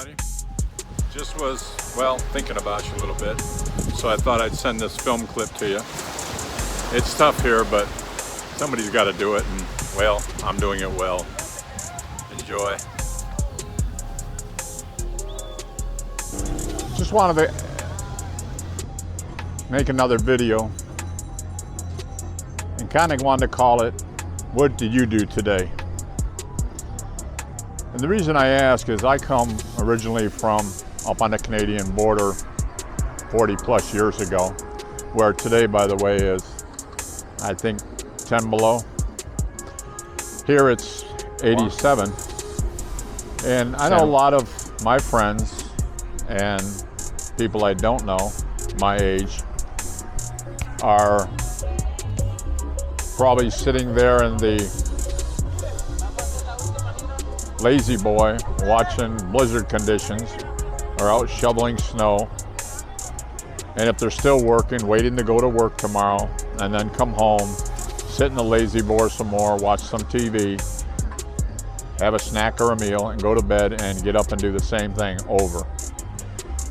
everybody. Just was, well, thinking about you a little bit, so I thought I'd send this film clip to you. It's tough here, but somebody's got to do it, and, well, I'm doing it well. Enjoy. Just wanted to make another video and kind of wanted to call it, what did you do today? And the reason I ask is I come originally from up on the Canadian border 40 plus years ago, where today, by the way, is I think 10 below. Here it's 87. And I know a lot of my friends and people I don't know, my age, are probably sitting there in the lazy boy watching blizzard conditions or out shoveling snow. And if they're still working, waiting to go to work tomorrow and then come home, sit in the lazy boy some more, watch some TV, have a snack or a meal and go to bed and get up and do the same thing over.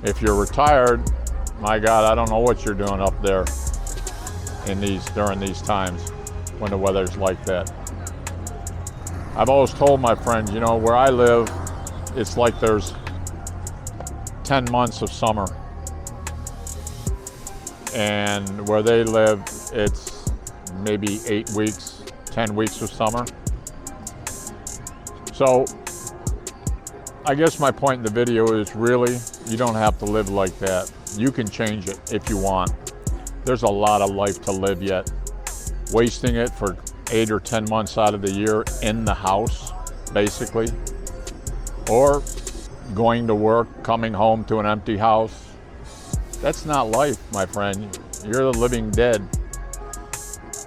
If you're retired, my God, I don't know what you're doing up there during these times when the weather's like that. I've always told my friends, you know, where I live, it's like there's 10 months of summer. And where they live, it's maybe 8 weeks, 10 weeks of summer. So I guess my point in the video is really, you don't have to live like that. You can change it if you want. There's a lot of life to live yet. Wasting it for 8 or 10 months out of the year in the house, basically, or going to work, coming home to an empty house. That's not life, my friend. You're the living dead.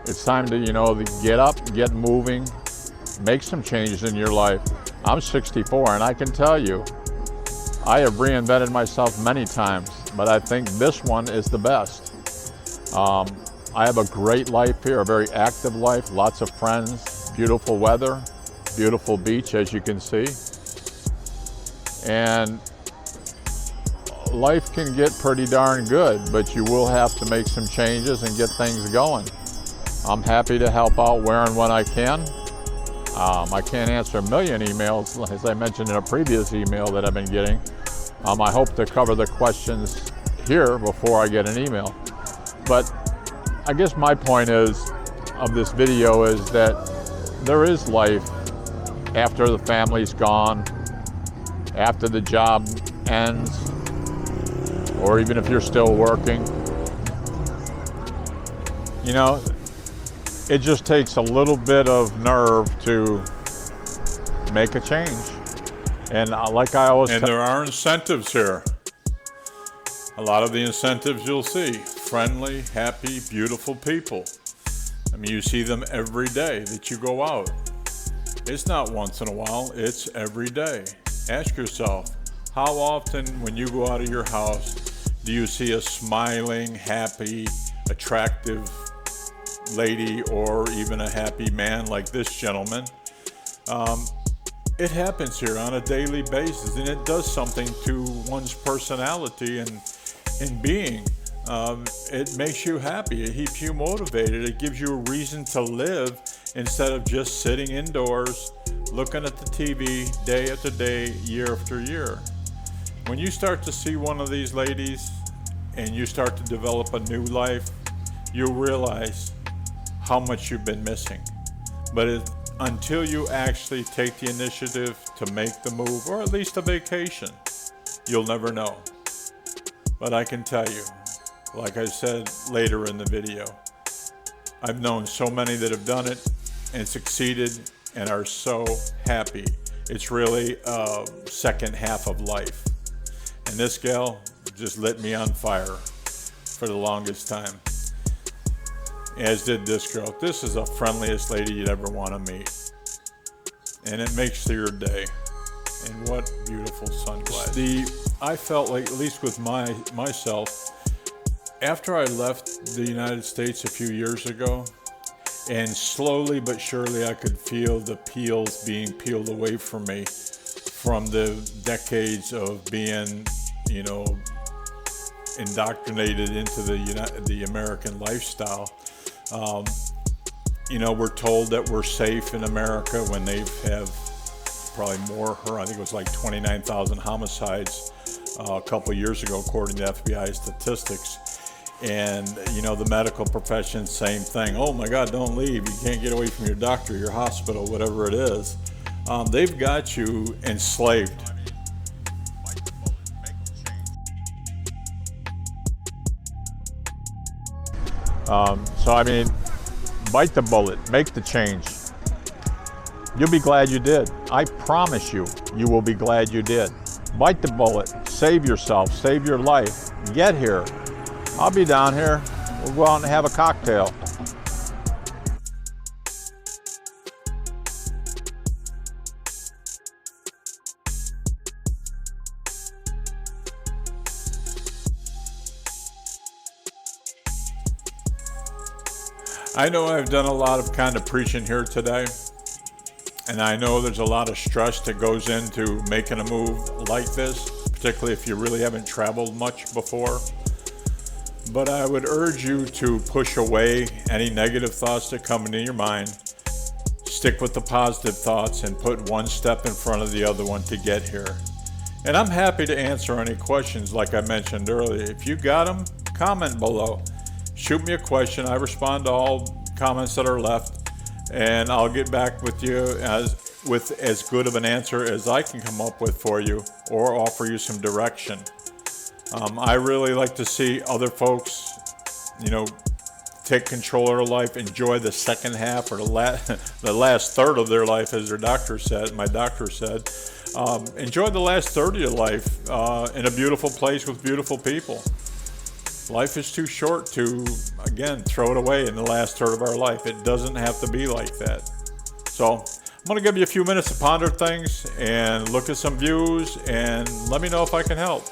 It's time to, you know, get up, get moving, make some changes in your life. I'm 64 and I can tell you, I have reinvented myself many times, but I think this one is the best. I have a great life here, a very active life, lots of friends, beautiful weather, beautiful beach, as you can see. And life can get pretty darn good, but you will have to make some changes and get things going. I'm happy to help out where and when I can. I can't answer a million emails, as I mentioned in a previous email that I've been getting. I hope to cover the questions here before I get an email. But I guess my point of this video is that there is life after the family's gone, after the job ends, or even if you're still working. You know, it just takes a little bit of nerve to make a change. And like I always And there are incentives here. A lot of the incentives you'll see, friendly, happy, beautiful people. I mean, you see them every day that you go out. It's not once in a while, it's every day. Ask yourself, how often when you go out of your house do you see a smiling, happy, attractive lady or even a happy man like this gentleman? It happens here on a daily basis, and it does something to one's personality and being. It makes you happy, it keeps you motivated, it gives you a reason to live instead of just sitting indoors looking at the TV day after day, year after year. When you start to see one of these ladies and you start to develop a new life, you'll realize how much you've been missing. But until you actually take the initiative to make the move, or at least a vacation, you'll never know. But I can tell you, like I said later in the video, I've known so many that have done it and succeeded and are so happy. It's really a second half of life. And this gal just lit me on fire for the longest time, as did this girl. This is the friendliest lady you'd ever want to meet. And it makes your day. And what beautiful sunglasses. I felt like, at least with myself, after I left the United States a few years ago, and slowly but surely I could feel the peels being peeled away from me from the decades of being, you know, indoctrinated into the American lifestyle. You know, we're told that we're safe in America when they have probably more, I think it was like 29,000 homicides a couple of years ago, according to FBI statistics. And, you know, the medical profession, same thing. Oh my God, don't leave. You can't get away from your doctor, your hospital, whatever it is. They've got you enslaved. So, I mean, bite the bullet, make the change. You'll be glad you did. I promise you, you will be glad you did. Bite the bullet, save yourself, save your life. Get here. I'll be down here. We'll go out and have a cocktail. I know I've done a lot of kind of preaching here today, and I know there's a lot of stress that goes into making a move like this, particularly if you really haven't traveled much before. But I would urge you to push away any negative thoughts that come into your mind, stick with the positive thoughts, and put one step in front of the other one to get here. And I'm happy to answer any questions like I mentioned earlier. If you got them, comment below. Shoot me a question. I respond to all comments that are left, and I'll get back with you with as good of an answer as I can come up with for you, or offer you some direction. I really like to see other folks, you know, take control of their life, enjoy the second half or the last third of their life, as their doctor said. My doctor said, enjoy the last third of your life in a beautiful place with beautiful people. Life is too short to, again, throw it away in the last third of our life. It doesn't have to be like that. So I'm going to give you a few minutes to ponder things and look at some views, and let me know if I can help.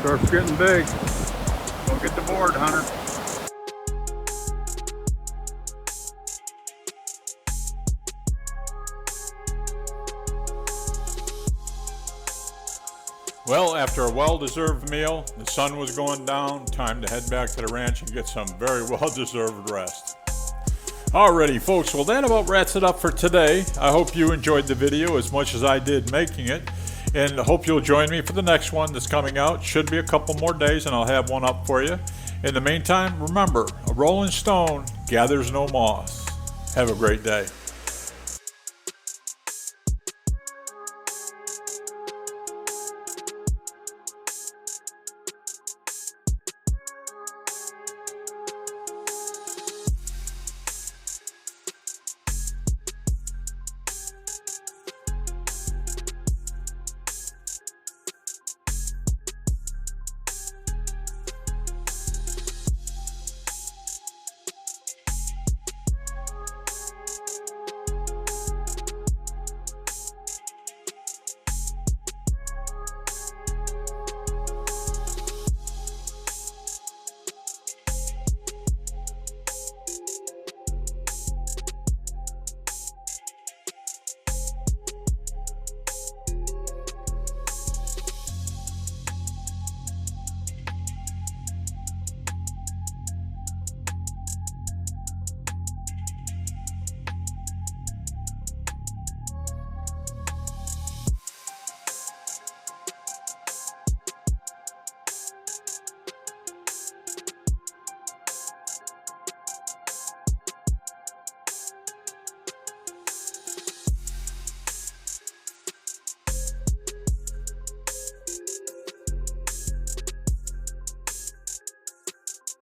Surf's getting big. Go get the board, Hunter. Well, after a well-deserved meal, the sun was going down, time to head back to the ranch and get some very well-deserved rest. Alrighty, folks, well that about wraps it up for today. I hope you enjoyed the video as much as I did making it, and I hope you'll join me for the next one that's coming out. Should be a couple more days and I'll have one up for you. In the meantime, remember, a rolling stone gathers no moss. Have a great day.